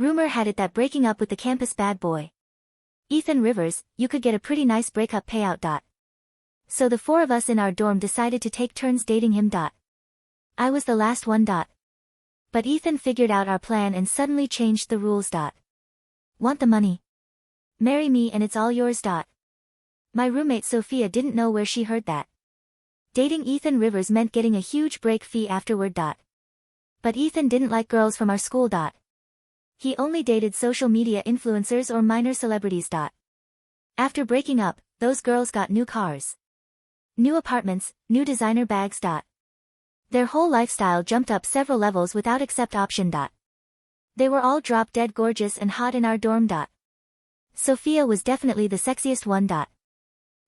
Rumor had it that breaking up with the campus bad boy, Ethan Rivers, you could get a pretty nice breakup payout. So the four of us in our dorm decided to take turns dating him. I was the last one. But Ethan figured out our plan and suddenly changed the rules. Want the money? Marry me and it's all yours. My roommate Sophia didn't know where she heard that. Dating Ethan Rivers meant getting a huge break fee afterward. But Ethan didn't like girls from our school. He only dated social media influencers or minor celebrities. After breaking up, those girls got new cars, new apartments, new designer bags. Their whole lifestyle jumped up several levels without except option. They were all drop-dead gorgeous and hot in our dorm. Sophia was definitely the sexiest one.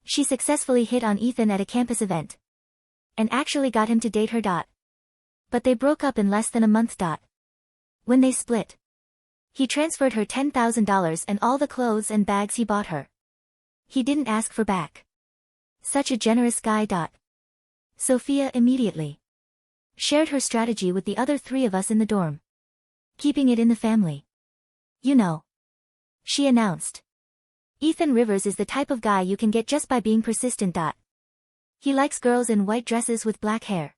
She successfully hit on Ethan at a campus event and actually got him to date her. But they broke up in less than a month. When they split, he transferred her $10,000 and all the clothes and bags he bought her. He didn't ask for back. Such a generous guy. Sophia immediately shared her strategy with the other three of us in the dorm, keeping it in the family. You know, she announced, Ethan Rivers is the type of guy you can get just by being persistent. He likes girls in white dresses with black hair,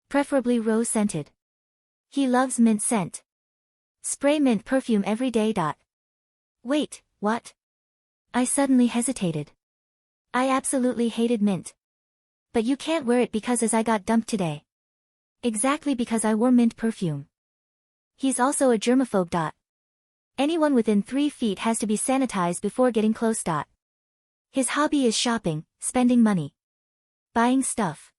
preferably rose-scented. He loves mint scent. Spray mint perfume every day. Wait, what? I suddenly hesitated. I absolutely hated mint. But you can't wear it because as I got dumped today. Exactly because I wore mint perfume. He's also a germaphobe. Anyone within 3 feet has to be sanitized before getting close. His hobby is shopping, spending money, buying stuff.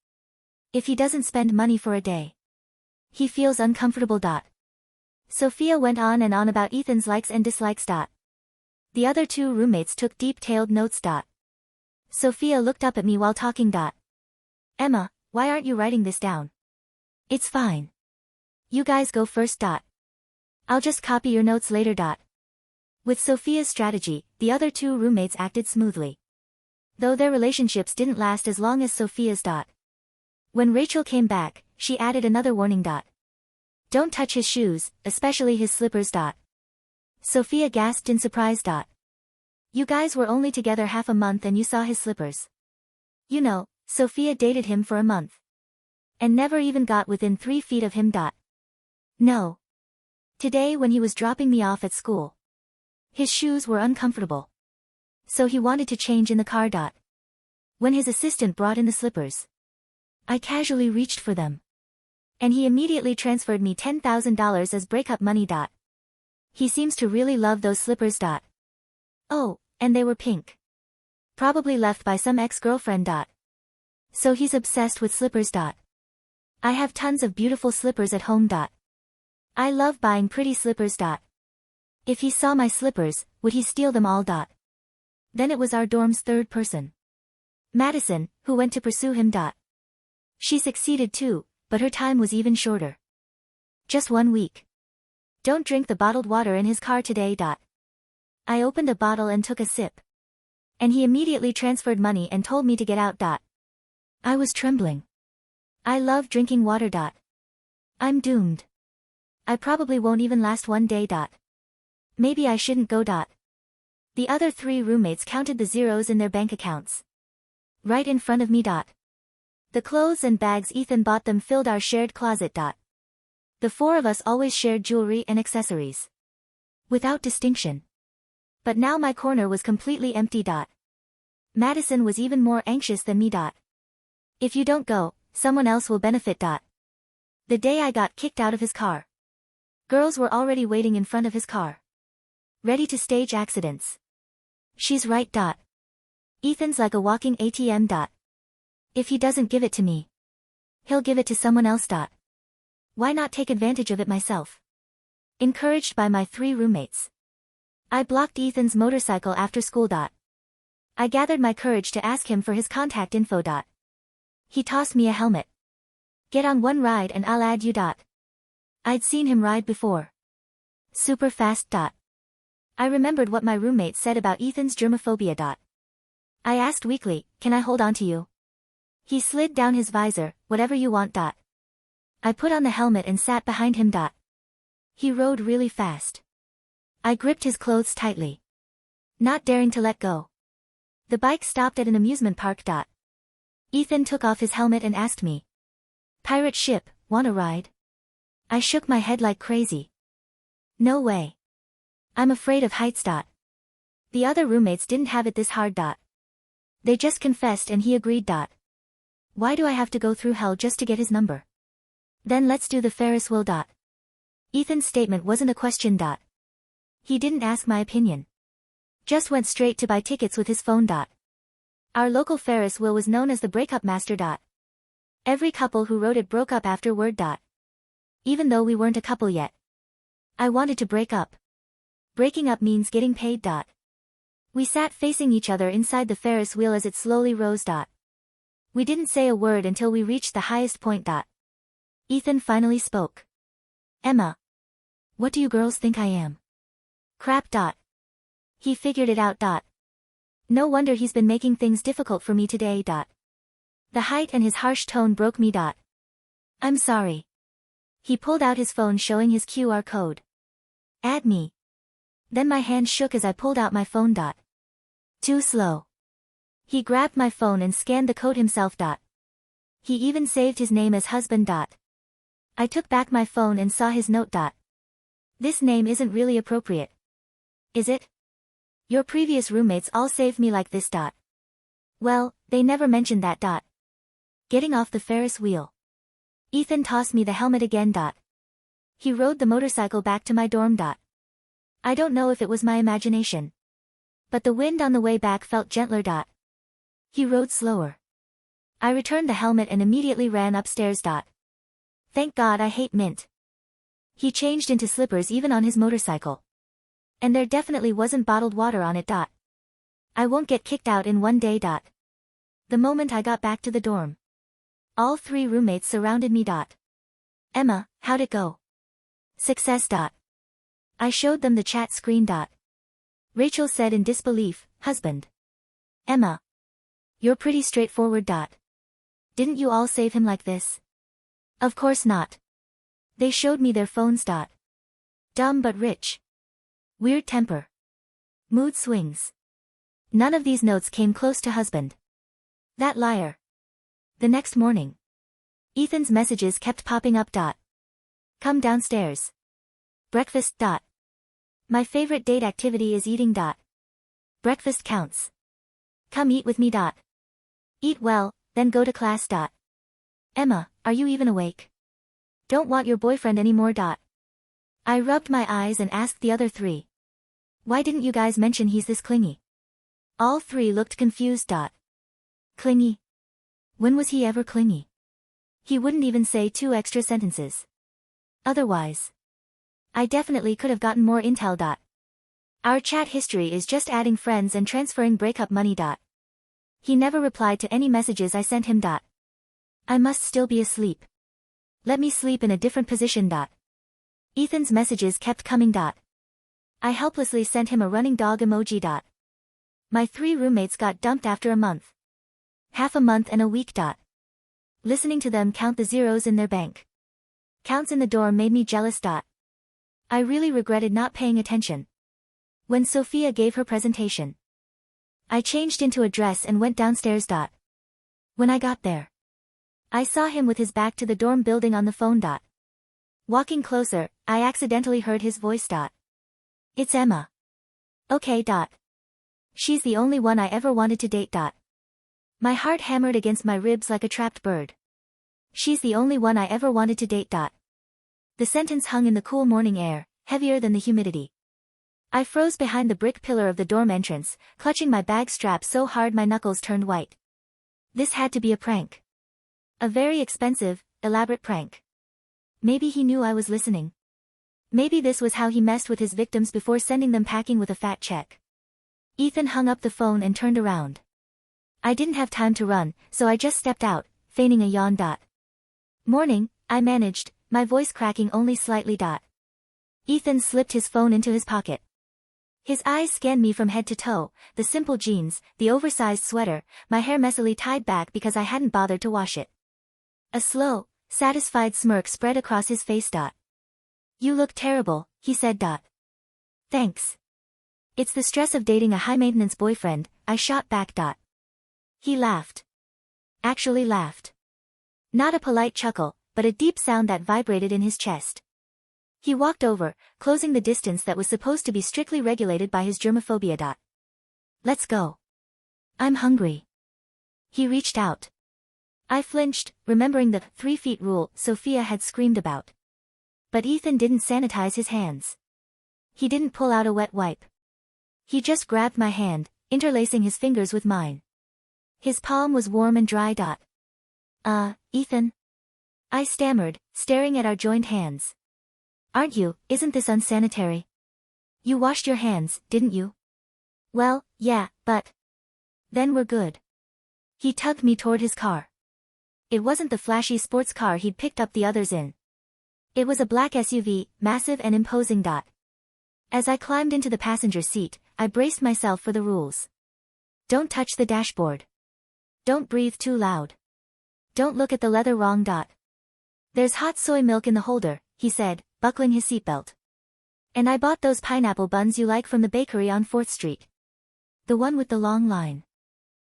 If he doesn't spend money for a day, he feels uncomfortable. Sophia went on and on about Ethan's likes and dislikes. The other two roommates took deep-tailed notes. Sophia looked up at me while talking. Emma, why aren't you writing this down? It's fine. You guys go first. I'll just copy your notes later. With Sophia's strategy, the other two roommates acted smoothly, though their relationships didn't last as long as Sophia's. When Rachel came back, she added another warning. Don't touch his shoes, especially his slippers. Sophia gasped in surprise. You guys were only together half a month and you saw his slippers. You know, Sophia dated him for a month and never even got within 3 feet of him. No. Today when he was dropping me off at school, his shoes were uncomfortable, so he wanted to change in the car. When his assistant brought in the slippers, I casually reached for them, and he immediately transferred me $10,000 as breakup money. He seems to really love those slippers. Oh, and they were pink. Probably left by some ex-girlfriend. So he's obsessed with slippers. I have tons of beautiful slippers at home. I love buying pretty slippers. If he saw my slippers, would he steal them all? Then it was our dorm's third person, Madison, who went to pursue him. She succeeded too, but her time was even shorter. Just 1 week. Don't drink the bottled water in his car today. I opened a bottle and took a sip, and he immediately transferred money and told me to get out. I was trembling. I love drinking water. I'm doomed. I probably won't even last 1 day. Maybe I shouldn't go. The other 3 roommates counted the zeros in their bank accounts, right in front of me. The clothes and bags Ethan bought them filled our shared closet. The 4 of us always shared jewelry and accessories, without distinction. But now my corner was completely empty. Madison was even more anxious than me. If you don't go, someone else will benefit. The day I got kicked out of his car, girls were already waiting in front of his car, ready to stage accidents. She's right. Ethan's like a walking ATM. If he doesn't give it to me, he'll give it to someone else. Why not take advantage of it myself? Encouraged by my 3 roommates, I blocked Ethan's motorcycle after school. I gathered my courage to ask him for his contact info. He tossed me a helmet. Get on one ride and I'll add you. I'd seen him ride before. Super fast. I remembered what my roommate said about Ethan's germophobia. I asked weakly, can I hold on to you? He slid down his visor, whatever you want. I put on the helmet and sat behind him. He rode really fast. I gripped his clothes tightly, not daring to let go. The bike stopped at an amusement park. Ethan took off his helmet and asked me, "Pirate ship, want a ride?" I shook my head like crazy. No way. I'm afraid of heights. The other roommates didn't have it this hard. They just confessed and he agreed. Why do I have to go through hell just to get his number? Then let's do the Ferris wheel. Ethan's statement wasn't a question. He didn't ask my opinion. Just went straight to buy tickets with his phone. Our local Ferris wheel was known as the Breakup Master. Every couple who rode it broke up afterward. Even though we weren't a couple yet. I wanted to break up. Breaking up means getting paid. We sat facing each other inside the Ferris wheel as it slowly rose. We didn't say a word until we reached the highest point. Ethan finally spoke. "Emma. What do you girls think I am?" "Crap. He figured it out. No wonder he's been making things difficult for me today. The height and his harsh tone broke me. "I'm sorry." He pulled out his phone showing his QR code. "Add me." Then my hand shook as I pulled out my phone. Too slow. He grabbed my phone and scanned the code himself. He even saved his name as husband. I took back my phone and saw his note. This name isn't really appropriate. Is it? Your previous roommates all saved me like this. Well, they never mentioned that. Getting off the Ferris wheel. Ethan tossed me the helmet again. He rode the motorcycle back to my dorm. I don't know if it was my imagination. But the wind on the way back felt gentler. He rode slower. I returned the helmet and immediately ran upstairs. Thank God I hate mint. He changed into slippers even on his motorcycle. And there definitely wasn't bottled water on it. I won't get kicked out in one day. The moment I got back to the dorm. All three roommates surrounded me. "Emma, how'd it go?" "Success. I showed them the chat screen. Rachel said in disbelief, "Husband." "Emma. You're pretty straightforward. Didn't you all save him like this?" "Of course not." They showed me their phones. Dumb but rich. Weird temper. Mood swings. None of these notes came close to husband. That liar. The next morning. Ethan's messages kept popping up. Come downstairs. Breakfast. My favorite date activity is eating. Breakfast counts. Come eat with me. Eat well, then go to class. Emma, are you even awake? Don't want your boyfriend anymore. I rubbed my eyes and asked the other three. Why didn't you guys mention he's this clingy? All three looked confused. Clingy? When was he ever clingy? He wouldn't even say 2 extra sentences. Otherwise. I definitely could have gotten more intel. Our chat history is just adding friends and transferring breakup money. He never replied to any messages I sent him. I must still be asleep. Let me sleep in a different position. Ethan's messages kept coming. I helplessly sent him a running dog emoji. My 3 roommates got dumped after a month. Half a month and a week. Listening to them count the zeros in their bank. Counts in the dorm made me jealous. I really regretted not paying attention. When Sophia gave her presentation, I changed into a dress and went downstairs. When I got there, I saw him with his back to the dorm building on the phone. Walking closer, I accidentally heard his voice. It's Emma. Okay. She's the only one I ever wanted to date. My heart hammered against my ribs like a trapped bird. She's the only one I ever wanted to date. The sentence hung in the cool morning air, heavier than the humidity. I froze behind the brick pillar of the dorm entrance, clutching my bag strap so hard my knuckles turned white. This had to be a prank. A very expensive, elaborate prank. Maybe he knew I was listening. Maybe this was how he messed with his victims before sending them packing with a fat check. Ethan hung up the phone and turned around. I didn't have time to run, so I just stepped out, feigning a yawn. Morning, I managed, my voice cracking only slightly. Ethan slipped his phone into his pocket. His eyes scanned me from head to toe, the simple jeans, the oversized sweater, my hair messily tied back because I hadn't bothered to wash it. A slow, satisfied smirk spread across his face. You look terrible, he said. Thanks. It's the stress of dating a high-maintenance boyfriend, I shot back. He laughed. Actually laughed. Not a polite chuckle, but a deep sound that vibrated in his chest. He walked over, closing the distance that was supposed to be strictly regulated by his germophobia. Let's go. I'm hungry. He reached out. I flinched, remembering the 3 feet rule Sophia had screamed about. But Ethan didn't sanitize his hands. He didn't pull out a wet wipe. He just grabbed my hand, interlacing his fingers with mine. His palm was warm and dry. Ethan? I stammered, staring at our joined hands. Aren't you? Isn't this unsanitary? You washed your hands, didn't you? Well, yeah, but... Then we're good. He tugged me toward his car. It wasn't the flashy sports car he'd picked up the others in. It was a black SUV, massive and imposing. As I climbed into the passenger seat, I braced myself for the rules. Don't touch the dashboard. Don't breathe too loud. Don't look at the leather wrong. There's hot soy milk in the holder, he said, buckling his seatbelt. And I bought those pineapple buns you like from the bakery on 4th Street. The one with the long line.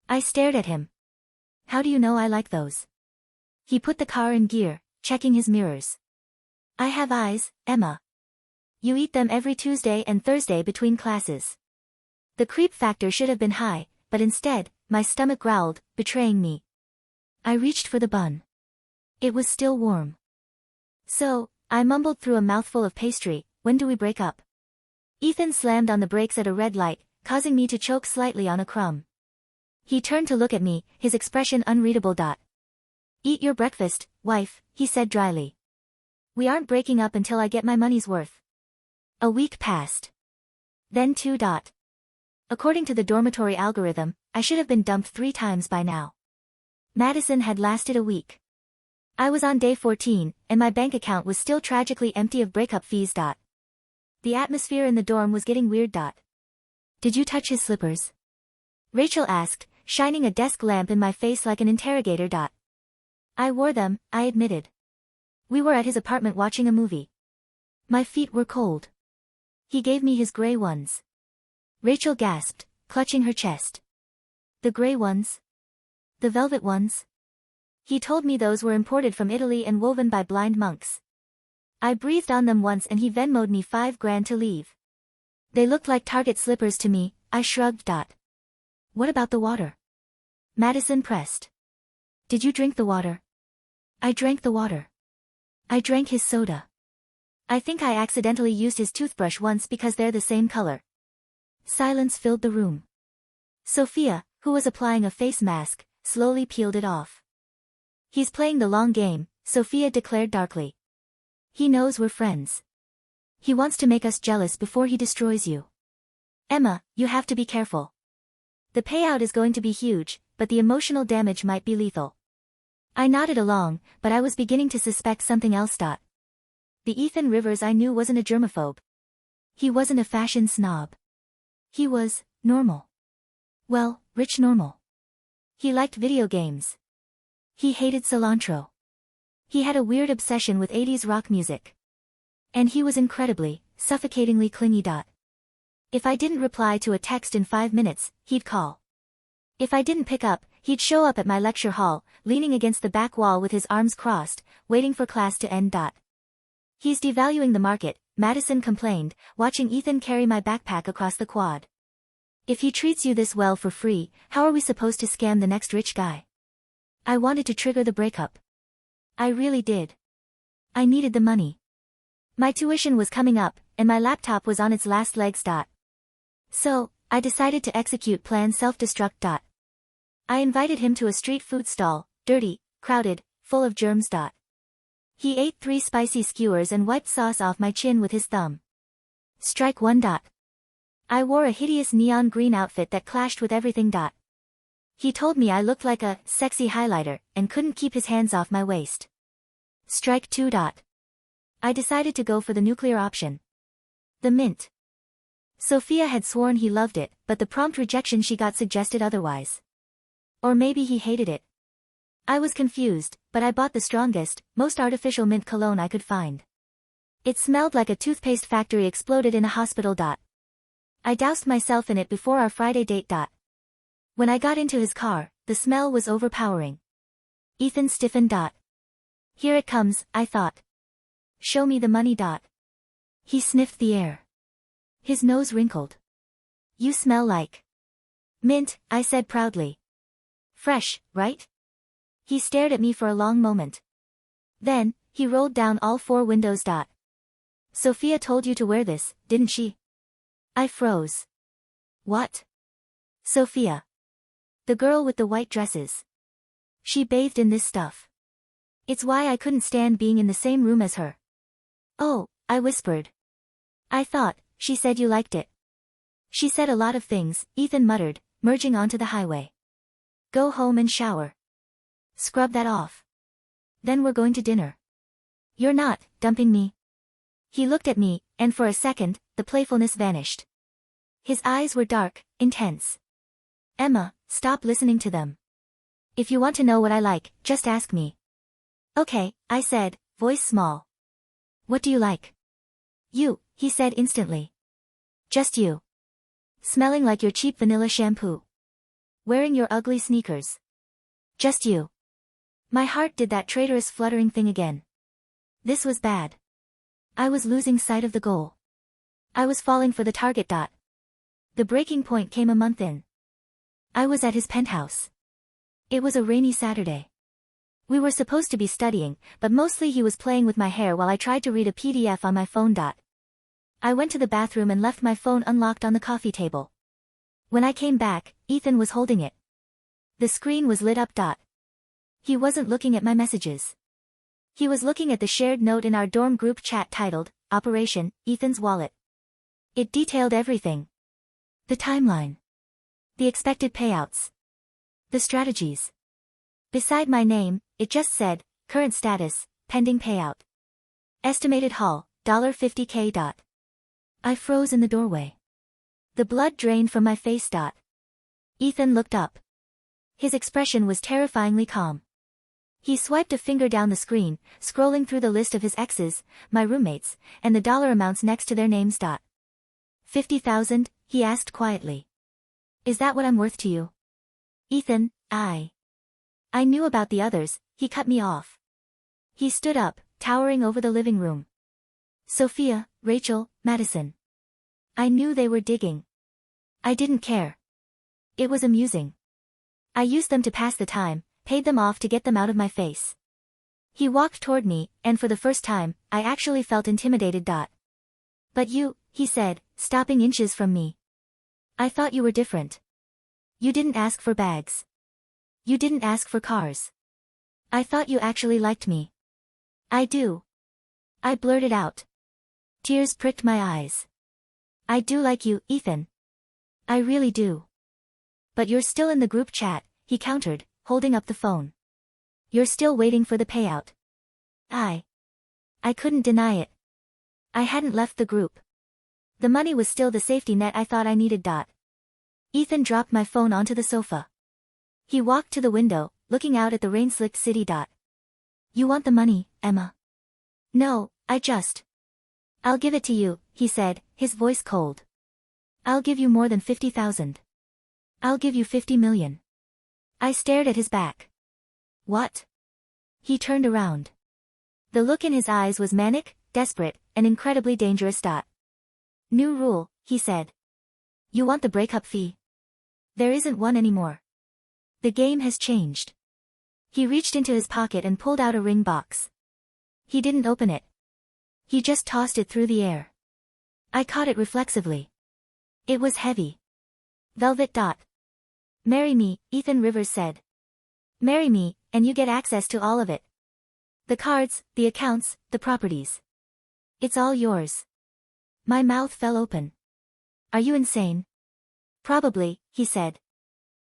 I stared at him. How do you know I like those? He put the car in gear, checking his mirrors. I have eyes, Emma. You eat them every Tuesday and Thursday between classes. The creep factor should have been high, but instead, my stomach growled, betraying me. I reached for the bun. It was still warm. So, I mumbled through a mouthful of pastry, when do we break up? Ethan slammed on the brakes at a red light, causing me to choke slightly on a crumb. He turned to look at me, his expression unreadable. Eat your breakfast, wife, he said dryly. We aren't breaking up until I get my money's worth. A week passed. Then 2. According to the dormitory algorithm, I should have been dumped 3 times by now. Madison had lasted a week. I was on day 14, and my bank account was still tragically empty of breakup fees. The atmosphere in the dorm was getting weird. Did you touch his slippers? Rachel asked, shining a desk lamp in my face like an interrogator. I wore them, I admitted. We were at his apartment watching a movie. My feet were cold. He gave me his gray ones. Rachel gasped, clutching her chest. The gray ones? The velvet ones? He told me those were imported from Italy and woven by blind monks. I breathed on them once and he Venmo'd me $5,000 to leave. They looked like Target slippers to me, I shrugged. What about the water? Madison pressed. Did you drink the water? I drank the water. I drank his soda. I think I accidentally used his toothbrush once because they're the same color. Silence filled the room. Sophia, who was applying a face mask, slowly peeled it off. He's playing the long game, Sophia declared darkly. He knows we're friends. He wants to make us jealous before he destroys you. Emma, you have to be careful. The payout is going to be huge, but the emotional damage might be lethal. I nodded along, but I was beginning to suspect something else. The Ethan Rivers I knew wasn't a germaphobe. He wasn't a fashion snob. He was normal. Well, rich normal. He liked video games. He hated cilantro. He had a weird obsession with 80s rock music. And he was incredibly, suffocatingly clingy. If I didn't reply to a text in 5 minutes, he'd call. If I didn't pick up, he'd show up at my lecture hall, leaning against the back wall with his arms crossed, waiting for class to end. He's devaluing the market, Madison complained, watching Ethan carry my backpack across the quad. If he treats you this well for free, how are we supposed to scam the next rich guy? I wanted to trigger the breakup. I really did. I needed the money. My tuition was coming up, and my laptop was on its last legs. So, I decided to execute Plan Self-Destruct. I invited him to a street food stall, dirty, crowded, full of germs. He ate 3 spicy skewers and wiped sauce off my chin with his thumb. Strike 1. I wore a hideous neon green outfit that clashed with everything. He told me I looked like a sexy highlighter and couldn't keep his hands off my waist. Strike 2. I decided to go for the nuclear option. The mint. Sophia had sworn he loved it, but the prompt rejection she got suggested otherwise. Or maybe he hated it. I was confused, but I bought the strongest, most artificial mint cologne I could find. It smelled like a toothpaste factory exploded in a hospital. I doused myself in it before our Friday date. When I got into his car, the smell was overpowering. Ethan stiffened. Here it comes, I thought. Show me the money. He sniffed the air. His nose wrinkled. You smell like mint, I said proudly. Fresh, right? He stared at me for a long moment. Then, he rolled down all 4 windows. Sophia told you to wear this, didn't she? I froze. What? Sophia. The girl with the white dresses. She bathed in this stuff. It's why I couldn't stand being in the same room as her. Oh, I whispered. I thought, she said you liked it. She said a lot of things, Ethan muttered, merging onto the highway. Go home and shower. Scrub that off. Then we're going to dinner. You're not dumping me. He looked at me, and for a second, the playfulness vanished. His eyes were dark, intense. Emma, stop listening to them. If you want to know what I like, just ask me. Okay, I said, voice small. What do you like? You, he said instantly. Just you. Smelling like your cheap vanilla shampoo. Wearing your ugly sneakers. Just you. My heart did that traitorous fluttering thing again. This was bad. I was losing sight of the goal. I was falling for the target. The breaking point came a month in. I was at his penthouse. It was a rainy Saturday. We were supposed to be studying, but mostly he was playing with my hair while I tried to read a PDF on my phone. I went to the bathroom and left my phone unlocked on the coffee table. When I came back, Ethan was holding it. The screen was lit up. He wasn't looking at my messages. He was looking at the shared note in our dorm group chat titled, Operation, Ethan's Wallet. It detailed everything. The timeline. The expected payouts. The strategies. Beside my name, it just said, current status, pending payout. Estimated haul, $50K. I froze in the doorway. The blood drained from my face. Ethan looked up. His expression was terrifyingly calm. He swiped a finger down the screen, scrolling through the list of his exes, my roommates, and the dollar amounts next to their names. 50,000, he asked quietly. Is that what I'm worth to you? Ethan, I knew about the others, he cut me off. He stood up, towering over the living room. Sophia, Rachel, Madison. I knew they were digging. I didn't care. It was amusing. I used them to pass the time, paid them off to get them out of my face. He walked toward me, and for the first time, I actually felt intimidated. But you, he said, stopping inches from me. I thought you were different. You didn't ask for bags. You didn't ask for cars. I thought you actually liked me. I do. I blurted out. Tears pricked my eyes. I do like you, Ethan. I really do. But you're still in the group chat, he countered, holding up the phone. You're still waiting for the payout. I couldn't deny it. I hadn't left the group. The money was still the safety net I thought I needed. Ethan dropped my phone onto the sofa. He walked to the window, looking out at the rain-slicked city. You want the money, Emma? No, I'll give it to you, he said, his voice cold. I'll give you more than 50,000. I'll give you 50 million. I stared at his back. What? He turned around. The look in his eyes was manic, desperate, and incredibly dangerous. New rule, he said. You want the breakup fee? There isn't one anymore. The game has changed. He reached into his pocket and pulled out a ring box. He didn't open it. He just tossed it through the air. I caught it reflexively. It was heavy. Velvet. Marry me, Ethan Rivers said. Marry me, and you get access to all of it. The cards, the accounts, the properties. It's all yours. My mouth fell open. Are you insane? Probably, he said.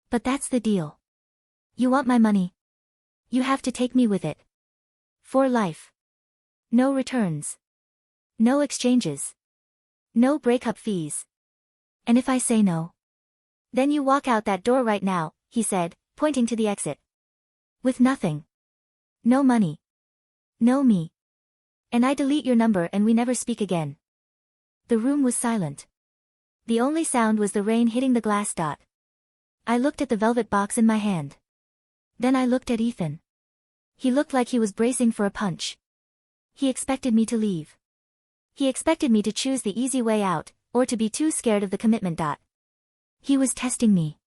But that's the deal. You want my money? You have to take me with it. For life. No returns. No exchanges. No breakup fees. And if I say no? Then you walk out that door right now, he said, pointing to the exit. With nothing. No money. No me. And I delete your number and we never speak again. The room was silent. The only sound was the rain hitting the glass. I looked at the velvet box in my hand. Then I looked at Ethan. He looked like he was bracing for a punch. He expected me to leave. He expected me to choose the easy way out, or to be too scared of the commitment. He was testing me.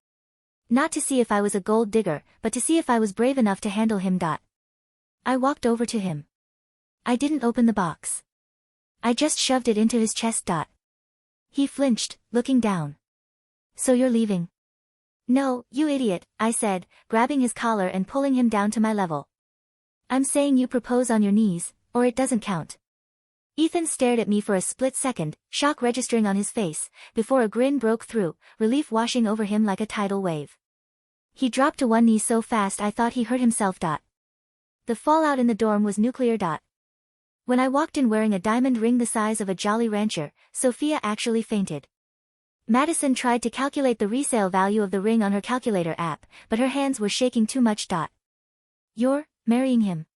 Not to see if I was a gold digger, but to see if I was brave enough to handle him. I walked over to him. I didn't open the box. I just shoved it into his chest. He flinched, looking down. So you're leaving? No, you idiot, I said, grabbing his collar and pulling him down to my level. I'm saying you propose on your knees, or it doesn't count. Ethan stared at me for a split second, shock registering on his face, before a grin broke through, relief washing over him like a tidal wave. He dropped to one knee so fast I thought he hurt himself. The fallout in the dorm was nuclear. When I walked in wearing a diamond ring the size of a Jolly Rancher, Sophia actually fainted. Madison tried to calculate the resale value of the ring on her calculator app, but her hands were shaking too much. You're marrying him?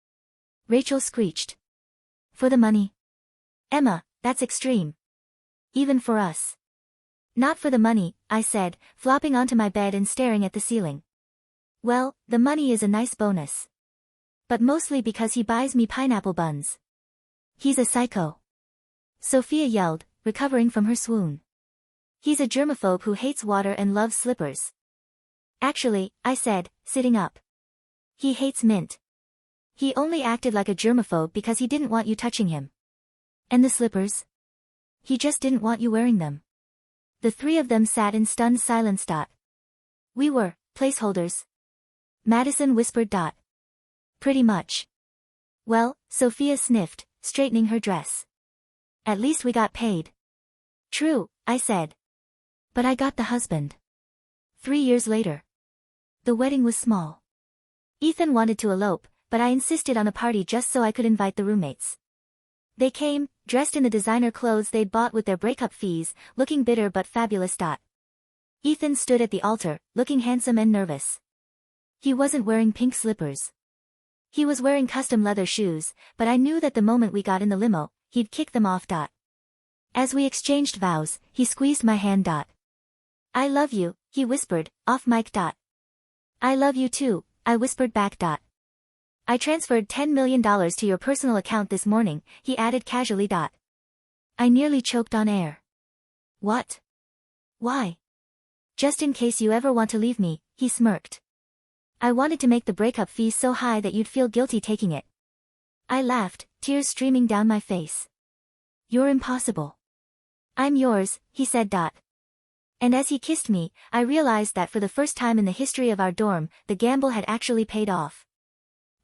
Rachel screeched. For the money? Emma, that's extreme. Even for us. Not for the money, I said, flopping onto my bed and staring at the ceiling. Well, the money is a nice bonus. But mostly because he buys me pineapple buns. He's a psycho. Sophia yelled, recovering from her swoon. He's a germaphobe who hates water and loves slippers. Actually, I said, sitting up. He hates mint. He only acted like a germaphobe because he didn't want you touching him. And the slippers? He just didn't want you wearing them. The three of them sat in stunned silence. We were placeholders. Madison whispered. Pretty much. Well, Sophia sniffed, straightening her dress. At least we got paid. True, I said. But I got the husband. 3 years later. The wedding was small. Ethan wanted to elope, but I insisted on a party just so I could invite the roommates. They came, dressed in the designer clothes they'd bought with their breakup fees, looking bitter but fabulous. Ethan stood at the altar, looking handsome and nervous. He wasn't wearing pink slippers. He was wearing custom leather shoes, but I knew that the moment we got in the limo, he'd kick them off. As we exchanged vows, he squeezed my hand. I love you, he whispered, off mic. I love you too, I whispered back. I transferred $10 million to your personal account this morning, he added casually. I nearly choked on air. What? Why? Just in case you ever want to leave me, he smirked. I wanted to make the breakup fee so high that you'd feel guilty taking it. I laughed, tears streaming down my face. You're impossible. I'm yours, he said. And as he kissed me, I realized that for the first time in the history of our dorm, the gamble had actually paid off.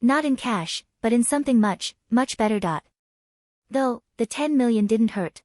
Not in cash, but in something much, much better. Though, the $10 million didn't hurt.